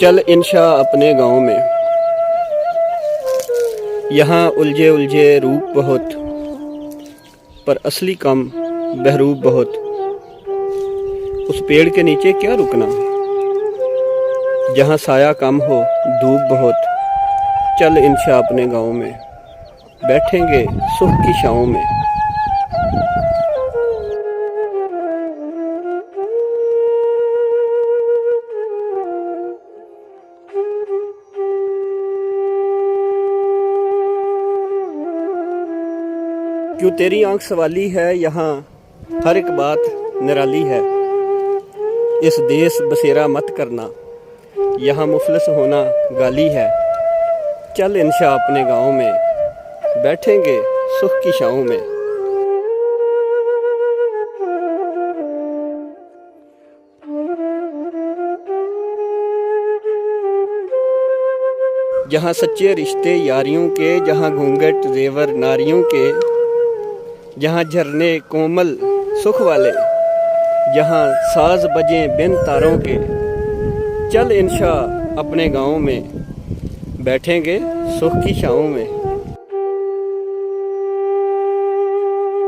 चल इंशा अपने गांव में, यहाँ उलझे उलझे रूप बहुत, पर असली कम बहरूप बहुत। उस पेड़ के नीचे क्या रुकना, जहाँ साया कम हो धूप बहुत। चल इंशा अपने गांव में, बैठेंगे सुख की छाँव में। क्यों तेरी आंख सवाली है, यहाँ हर एक बात निराली है। इस देश बसेरा मत करना, यहाँ मुफलिस होना गाली है। चल इंशा अपने गांव में, बैठेंगे सुख की छाँव में। जहाँ सच्चे रिश्ते यारियों के, जहाँ घूंघट जेवर नारियों के, जहाँ झरने कोमल सुख वाले, जहाँ साज बजें बिन तारों के। चल इंशा अपने गांव में, बैठेंगे सुख की छाँव में।